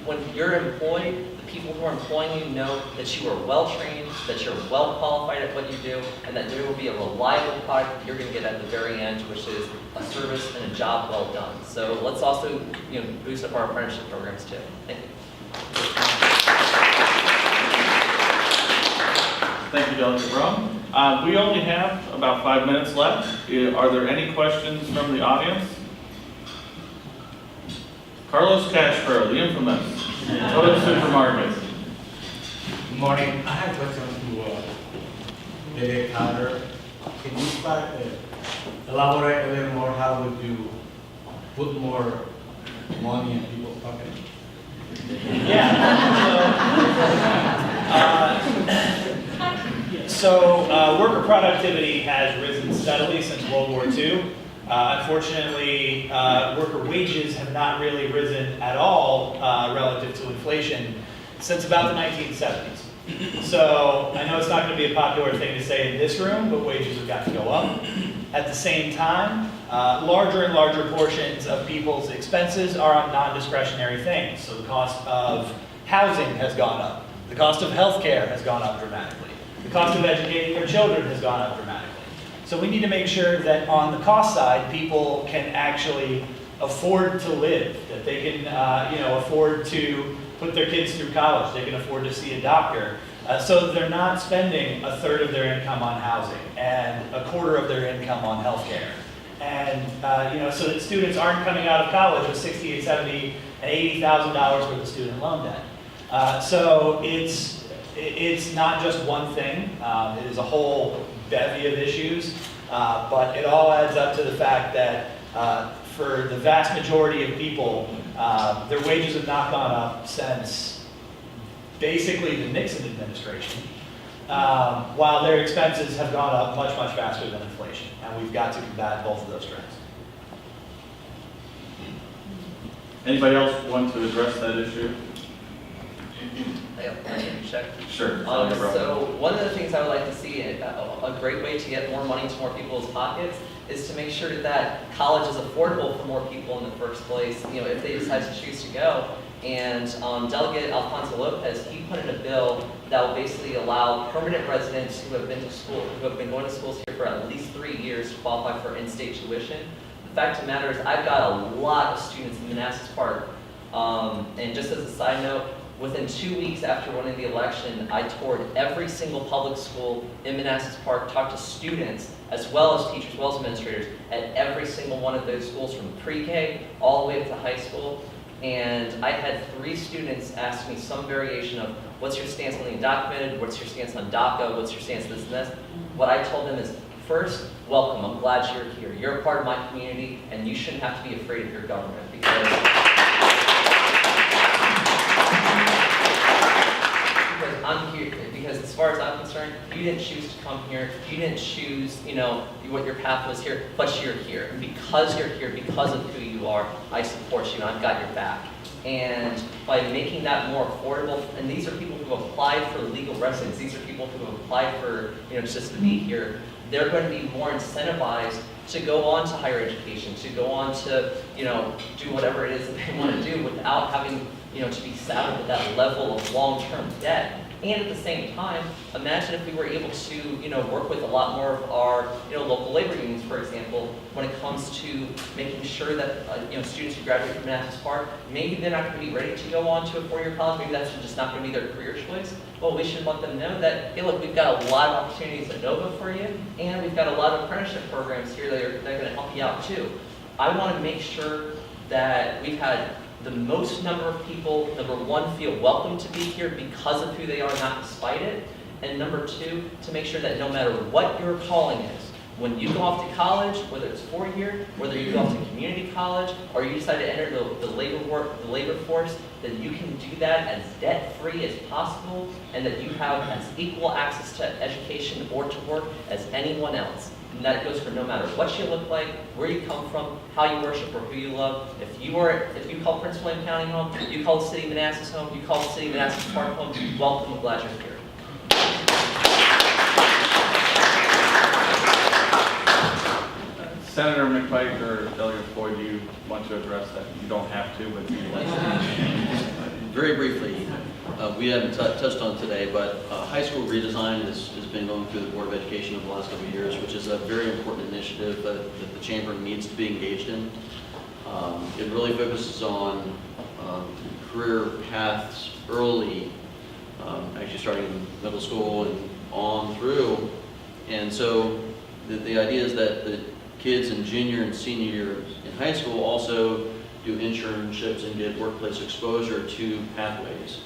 when you're employed, the people who are employing you know that you are well trained, that you're well qualified at what you do, and that there will be a reliable product you're going to get at the very end, which is a service and a job well done. So let's also boost up our apprenticeship programs too. Thank you. Thank you, Delegate Roem. We only have about 5 minutes left. Are there any questions from the audience? Carlos Castro, the infamous Total Supermarket. Good morning. I have a question to Delegate Carter. Can you elaborate a little more how would you put more money in people's pockets? So worker productivity has risen steadily since World War II. Unfortunately, worker wages have not really risen at all relative to inflation since about the 1970s. So I know it's not going to be a popular thing to say in this room, but wages have got to go up. At the same time, larger and larger portions of people's expenses are on non-discretionary things. So the cost of housing has gone up. The cost of healthcare has gone up dramatically. The cost of educating their children has gone up dramatically. So we need to make sure that on the cost side, people can actually afford to live, that they can afford to put their kids through college, they can afford to see a doctor, so that they're not spending a third of their income on housing and a quarter of their income on healthcare. And so that students aren't coming out of college with $60,000, $70,000, and $80,000 worth of student loan debt. So it's not just one thing. It is a whole bevy of issues, but it all adds up to the fact that for the vast majority of people, their wages have not gone up since basically the Nixon administration, while their expenses have gone up much, much faster than inflation, and we've got to combat both of those trends. Anybody else want to address that issue? Check. Sure. So one of the things I would like to see, a great way to get more money into more people's pockets, is to make sure that college is affordable for more people in the first place, if they decide to choose to go. And Delegate Alfonso Lopez, he put in a bill that will basically allow permanent residents who have been going to schools here for at least 3 years to qualify for in-state tuition. The fact of the matter is, I've got a lot of students in Manassas Park, and just as a side note, within 2 weeks after winning the election, I toured every single public school in Manassas Park, talked to students, as well as teachers, as well as administrators, at every single one of those schools from pre-K all the way up to high school. And I had 3 students ask me some variation of, what's your stance on the undocumented, what's your stance on DACA, what's your stance on this and this. What I told them is, first, welcome, I'm glad you're here. You're a part of my community, and you shouldn't have to be afraid of your government, because I'm here, because as far as I'm concerned, you didn't choose to come here, you didn't choose, what your path was here, but you're here. And because you're here, because of who you are, I support you and I've got your back. And by making that more affordable, and these are people who have applied for legal residence, these are people who have applied for, just to be here, they're going to be more incentivized to go on to higher education, to go on to, do whatever it is that they want to do without having, to be saddled with that level of long-term debt. And at the same time, imagine if we were able to, work with a lot more of our, local labor unions, for example, when it comes to making sure that, students who graduate from Manassas Park, maybe they're not going to be ready to go on to a four-year college, maybe that's just not going to be their career choice. Well, we should let them know that, hey, look, we've got a lot of opportunities at Nova for you, and we've got a lot of apprenticeship programs here that are going to help you out too. I want to make sure that we've had the most number of people, number one, feel welcome to be here because of who they are, not despite it. And number two, to make sure that no matter what your calling is, when you go off to college, whether it's 4-year, whether you go off to community college, or you decide to enter the labor force, that you can do that as debt-free as possible, and that you have as equal access to education or to work as anyone else. And that goes for no matter what you look like, where you come from, how you worship, or who you love. If you call Prince William County home, you call the City of Manassas home, you call the City of Manassas Park home, welcome, I'm glad you're here. Senator McPike or Delegate Foy, do you want to address that? You don't have to, but you like to. Very briefly, we haven't touched on today, but high school redesign has been going through the Board of Education over the last couple of years, which is a very important initiative that the Chamber needs to be engaged in. It really focuses on career paths early, actually starting in middle school and on through. And so the idea is that the kids in junior and senior year in high school also do internships and get workplace exposure to pathways.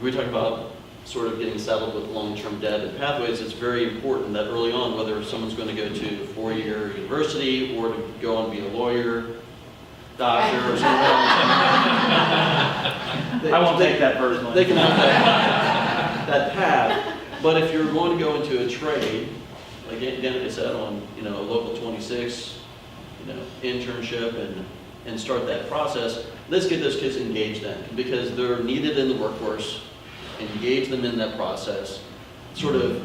We talk about sort of getting saddled with long-term debt and pathways. It's very important that early on, whether someone's going to go to 4-year university or to go on and be a lawyer, doctor, or something else, I won't take that personally. they can have that path. But if you're going to go into a trade, like Danica said, on a local 26, internship and start that process, let's get those kids engaged then, because they're needed in the workforce. Engage them in that process. Sort of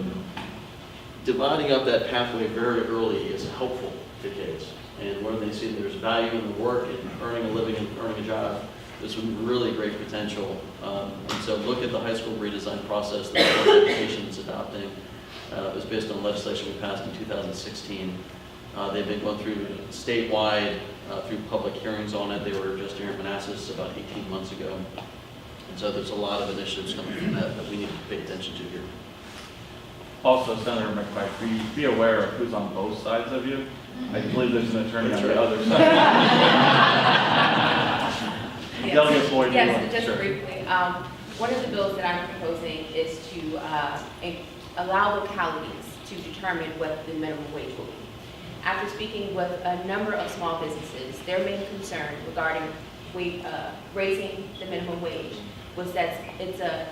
dividing up that pathway very early is helpful to kids. And where they see there's value in the work and earning a living and earning a job, there's some really great potential. And so look at the high school redesign process that the Board of Education is adopting. It was based on legislation we passed in 2016. They've been going through statewide through public hearings on it. They were just here in Manassas about 18 months ago. And so there's a lot of initiatives coming from that we need to pay attention to here. Also, Senator McPike, be aware of who's on both sides of you. I believe there's an attorney on the other side. Delegate Floyd. Yes, just briefly. One of the bills that I'm proposing is to allow localities to determine what the minimum wage will be. After speaking with a number of small businesses, their main concern regarding raising the minimum wage was that it's a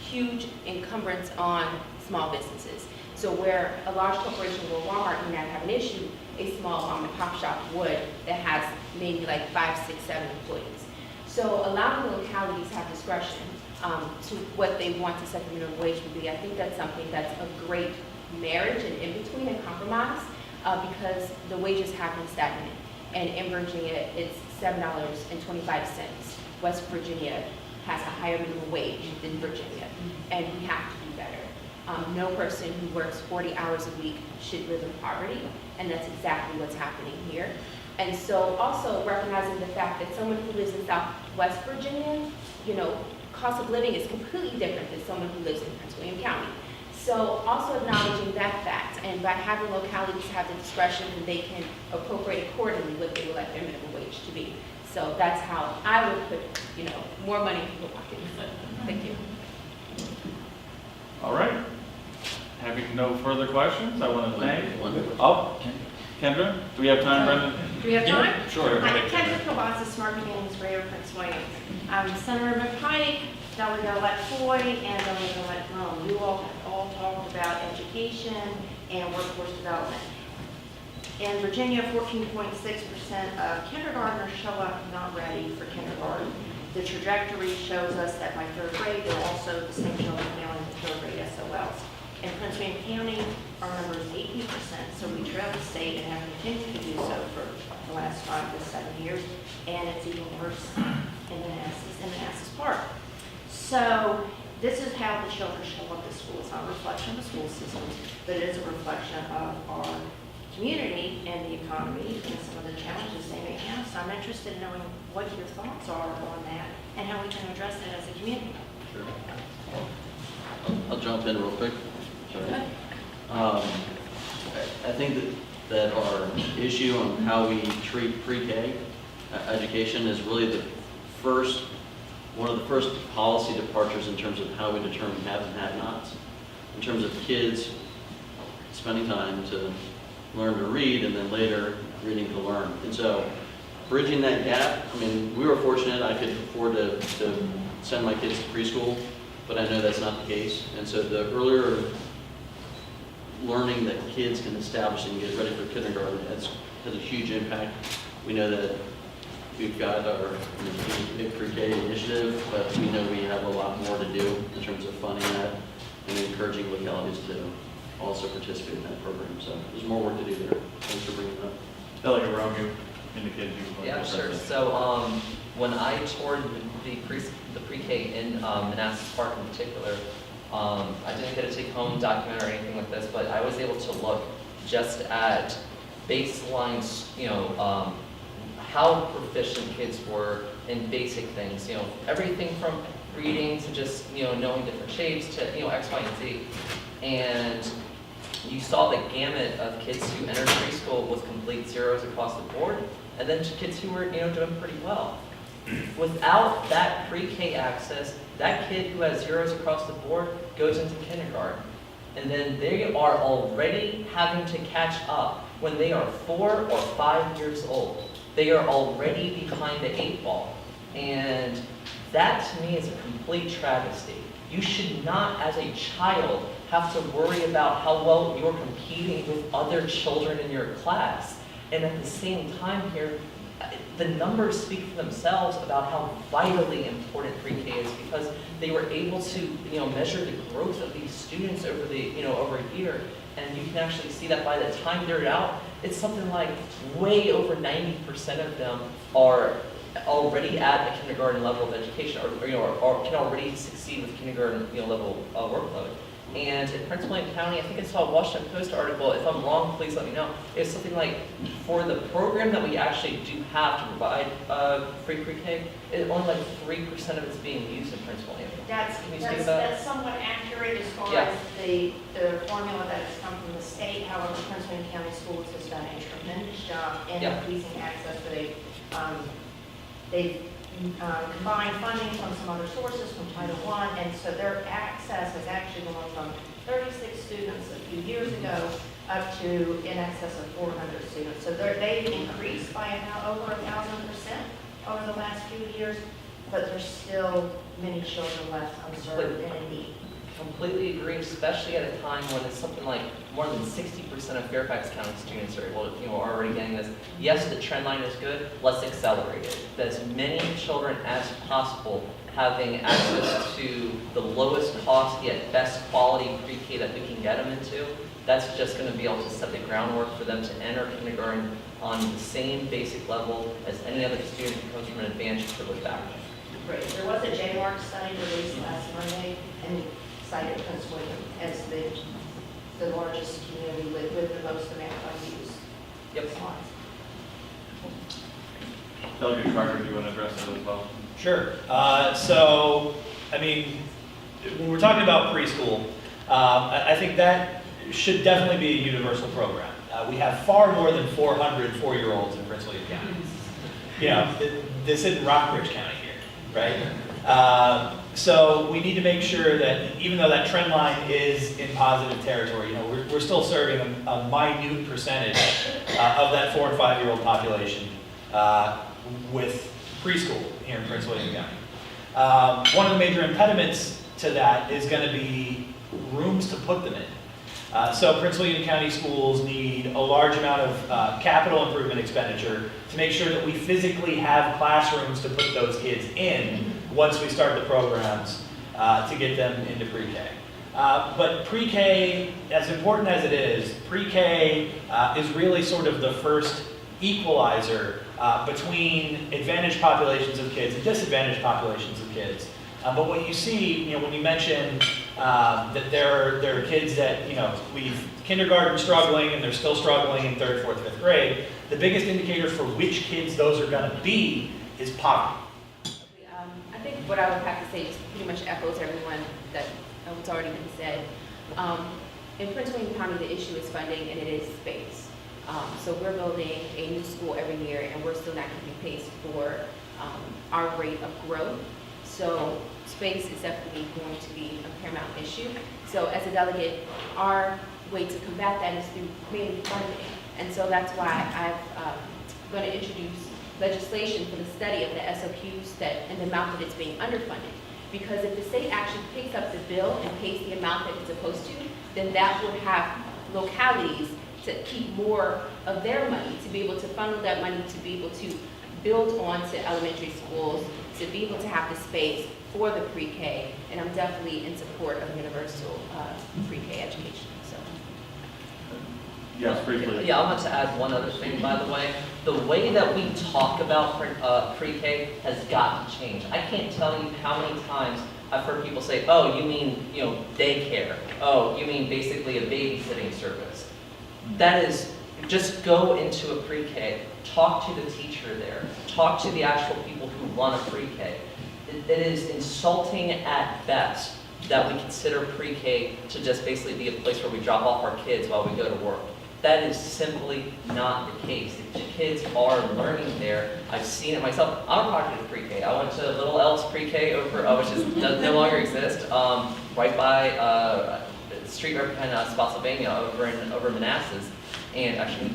huge encumbrance on small businesses. So where a large corporation or Walmart may not have an issue, a small mom and pop shop would that has maybe like 5, 6, 7 employees. So allowing the localities have discretion to what they want to set the minimum wage would be, I think that's something that's a great marriage and in between and compromise because the wages have been stagnant. And in Virginia, it's $7.25. West Virginia has a higher minimum wage than Virginia, and we have to do better. No person who works 40 hours a week should live in poverty, and that's exactly what's happening here. And so also recognizing the fact that someone who lives in Southwest Virginia, cost of living is completely different than someone who lives in Prince William County. So also acknowledging that fact, and by having localities have the discretion, and they can appropriate accordingly what they would like their minimum wage to be. So that's how I would put, more money in people's pockets. Thank you. All right. Having no further questions, I want to thank. Kendra, do we have time, Brendan? Do we have time? Sure. Hi, Kendra Kowalski, Smart Mechanics, Ray of Prince William. Senator McPike, Delegate-Elect Foy, and Delegate-Elect Roem. You all talked about education and workforce development. In Virginia, 14.6% of kindergartners show up not ready for kindergarten. The trajectory shows us that by third grade, they're also the same children failing the third grade SOLs. In Prince William County, our number is 18%, so we trail the state and have continued to do so for the last 5 to 7 years, and it's even worse in Manassas Park. So this is how the children show up at school. It's not a reflection of the school system, but it is a reflection of our community and the economy and some of the challenges they may have. So I'm interested in knowing what your thoughts are on that and how we can address that as a community. Sure. I'll jump in real quick. Sorry. I think that our issue on how we treat pre-K education is really one of the first policy departures in terms of how we determine haves and have-nots. In terms of kids spending time to learn to read and then later reading to learn. And so bridging that gap, I mean, we were fortunate I could afford to send my kids to preschool, but I know that's not the case. And so the earlier learning that kids can establish and get ready for kindergarten has a huge impact. We know that we've got our big pre-K initiative, but we know we have a lot more to do in terms of funding that and encouraging localities to also participate in that program. So there's more work to do there. Thanks for bringing it up. Delegate Roem, you indicated you were Yeah, going to sure. present. So when I toured the pre-K in Manassas Park in particular, I didn't get a take-home document or anything like this, but I was able to look just at baseline, how proficient kids were in basic things. Everything from reading to just knowing different shapes to X, Y, and Z. And you saw the gamut of kids who entered preschool with complete zeros across the board, and then to kids who were doing pretty well. Without that pre-K access, that kid who has zeros across the board goes into kindergarten. And then they are already having to catch up when they are 4 or 5 years old. They are already behind the 8 ball. And that to me is a complete travesty. You should not, as a child, have to worry about how well you're competing with other children in your class. And at the same time here, the numbers speak for themselves about how vitally important pre-K is, because they were able to measure the growth of these students over the over a year, and you can actually see that by the time they're out, it's something like way over 90% of them are already at the kindergarten level of education, or can already succeed with kindergarten level workload. And in Prince William County, I think I saw a Washington Post article, if I'm wrong, please let me know. It's something like, for the program that we actually do have to provide free pre-K, only like 3% of it's being used in Prince William. That's somewhat accurate as far Yeah. as the formula that has come from the state. However, Prince William County Schools has done a tremendous job in Yeah. increasing access. They've combined funding from some other sources, from Title I, and so their access has actually gone from 36 students a few years ago up to in excess of 400 students. So they've increased by over 1,000% over the last few years, but there's still many children left unserved and in need. Completely agree, especially at a time when it's something like more than 60% of Fairfax County students are already getting this. Yes, the trend line is good. Let's accelerate it. As many children as possible having access to the lowest cost yet best quality pre-K that we can get them into. That's just going to be able to set the groundwork for them to enter kindergarten on the same basic level as any other student who comes from an advantaged privileged background. Great. There was a JMARC study released last Monday and cited Prince William as the largest community with the most amount of use. Yep. Delegate Carter, do you want to address that as well? Sure. So, I mean, when we're talking about preschool, I think that should definitely be a universal program. We have far more than 400 4-year-olds in Prince William County. This isn't Rockbridge County here, right? So we need to make sure that even though that trend line is in positive territory, we're still serving a minute percentage of that 4 and 5-year-old population with preschool here in Prince William County. One of the major impediments to that is going to be rooms to put them in. So Prince William County schools need a large amount of capital improvement expenditure to make sure that we physically have classrooms to put those kids in once we start the programs to get them into pre-K. But pre-K, as important as it is, pre-K is really sort of the first equalizer between advantaged populations of kids and disadvantaged populations of kids. But what you see, when you mention that there are kids that, we've kindergarten struggling and they're still struggling in 3rd, 4th, 5th grade, the biggest indicator for which kids those are going to be is poverty. I think what I would have to say just pretty much echoes everyone that what's already been said. In Prince William County, the issue is funding and it is space. So we're building a new school every year and we're still not keeping pace for our rate of growth. So space is definitely going to be a paramount issue. So as a delegate, our way to combat that is through mainly funding. And so that's why I'm going to introduce legislation for the study of the SOQs and the amount that it's being underfunded. Because if the state actually picks up the bill and pays the amount that it's supposed to, then that would have localities to keep more of their money, to be able to funnel that money, to be able to build onto elementary schools, to be able to have the space for the pre-K. And I'm definitely in support of universal pre-K education. So. Yes, briefly. Yeah, I want to add one other thing, by the way. The way that we talk about pre-K has got to change. I can't tell you how many times I've heard people say, oh, you mean, daycare. Oh, you mean basically a babysitting service. That is, just go into a pre-K, talk to the teacher there, talk to the actual people who run a pre-K. It is insulting at best that we consider pre-K to just basically be a place where we drop off our kids while we go to work. That is simply not the case. The kids are learning there. I've seen it myself. I'm a product of pre-K. I went to Little Elks pre-K over, which does no longer exist, right by Street in Spotsylvania over in Manassas, and actually,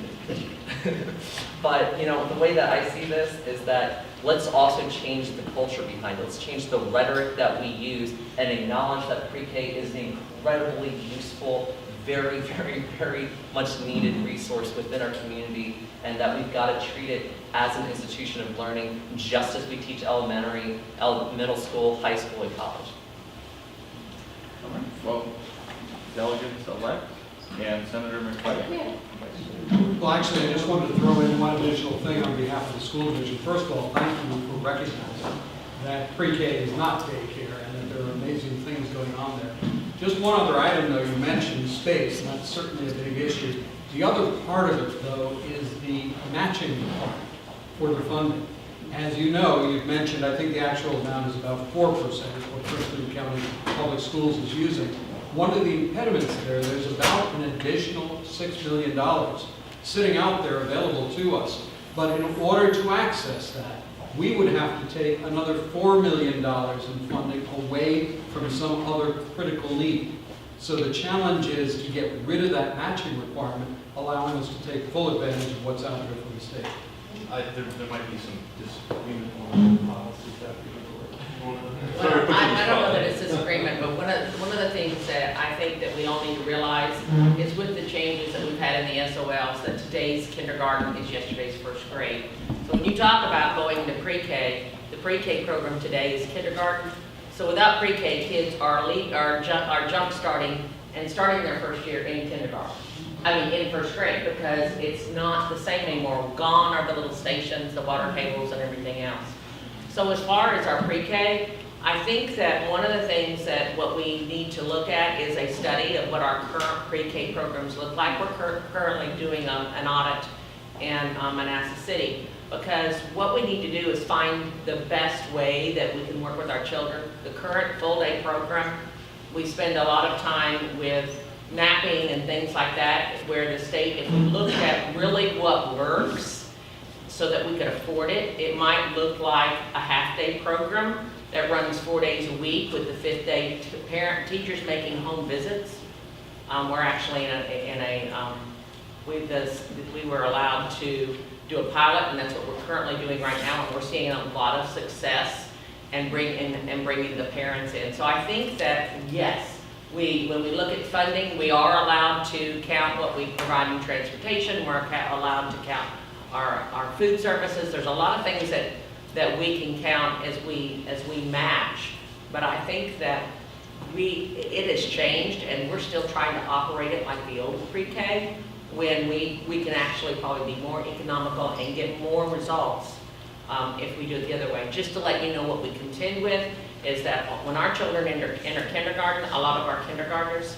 but the way that I see this is that let's also change the culture behind it. Let's change the rhetoric that we use and acknowledge that pre-K is an incredibly useful, very, very, very much needed resource within our community, and that we've got to treat it as an institution of learning, just as we teach elementary, middle school, high school, and college. All right. Well, Delegate-Elects and Senator McPike. Well, actually, I just wanted to throw in one additional thing on behalf of the school division. First of all, thank you for recognizing that pre-K is not daycare and that there are amazing things going on there. Just one other item, though, you mentioned space, and that's certainly a big issue. The other part of it, though, is the matching part for the funding. As you know, you've mentioned, I think the actual amount is about 4%, is what Prince William County Public Schools is using. One of the impediments there's about an additional $6 million sitting out there available to us. But in order to access that, we would have to take another $4 million in funding away from some other critical need. So the challenge is to get rid of that matching requirement, allowing us to take full advantage of what's out there from the state. There might be some disagreement on the policies that Well, I don't know that it's disagreement, but one of the things that I think that we all need to realize is with the changes that we've had in the SOLs, that today's kindergarten is yesterday's first grade. So when you talk about going to pre-K, the pre-K program today is kindergarten. So without pre-K, kids are jump starting and starting their first year in kindergarten. In first grade, because it's not the same anymore. Gone are the little stations, the water tables, and everything else. So as far as our pre-K, I think that one of the things that what we need to look at is a study of what our current pre-K programs look like. We're currently doing an audit in Manassas City, because what we need to do is find the best way that we can work with our children. The current full-day program, we spend a lot of time with mapping and things like that, where the state, if we look at really what works so that we could afford it, it might look like a half-day program that runs 4 days a week with the 5th day teachers making home visits. We're actually we were allowed to do a pilot, and that's what we're currently doing right now, and we're seeing a lot of success and bringing the parents in. So I think that, yes, when we look at funding, we are allowed to count what we provide in transportation. We're allowed to count our food services. There's a lot of things that we can count as we match. But I think that it has changed, and we're still trying to operate it like the old pre-K, when we can actually probably be more economical and get more results if we do it the other way. Just to let you know what we contend with is that when our children enter kindergarten, a lot of our kindergartners,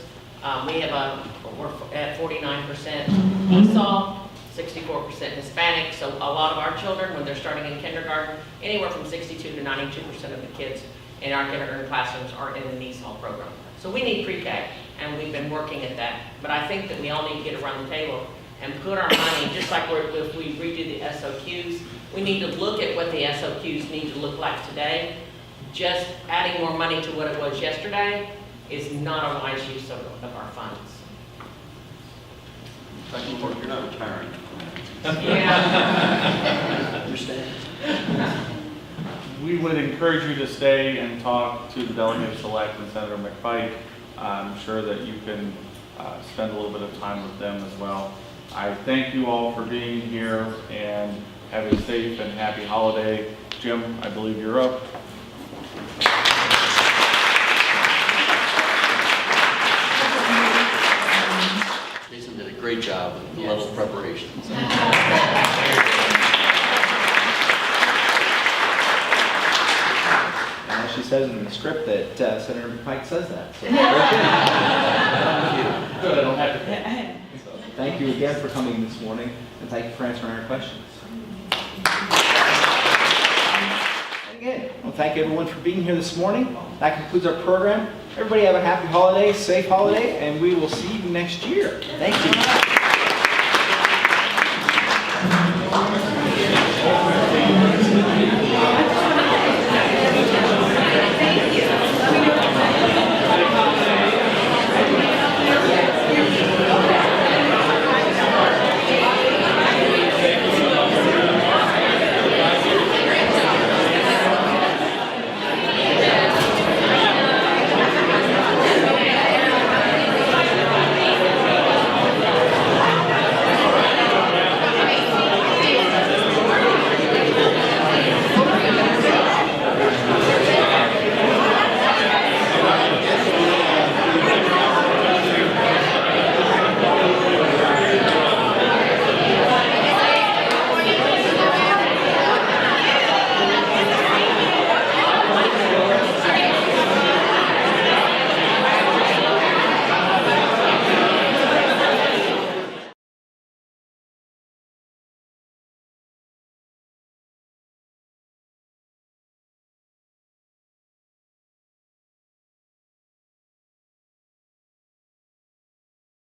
we're at 49% ESOL, 64% Hispanic, so a lot of our children, when they're starting in kindergarten, anywhere from 62 to 92% of the kids in our kindergarten classrooms are in an ESOL program. So we need pre-K, and we've been working at that. But I think that we all need to get around the table and put our money, just like if we redo the SOQs, we need to look at what the SOQs need to look like today. Just adding more money to what it was yesterday is not a wise use of our funds. Dr. Moore, you're not retiring. Yeah. You're staying. We would encourage you to stay and talk to the Delegate-Elects and Senator McPike. I'm sure that you can spend a little bit of time with them as well. I thank you all for being here and have a safe and happy holiday. Jim, I believe you're up. Jason did a great job with the level of preparation. So. She says in the script that Senator McPike says that. So Good, I don't have to. thank you again for coming this morning, and thank you for answering our questions. And again, well, thank you everyone for being here this morning. That concludes our program. Everybody have a happy holiday, safe holiday, and we will see you next year. Thank you.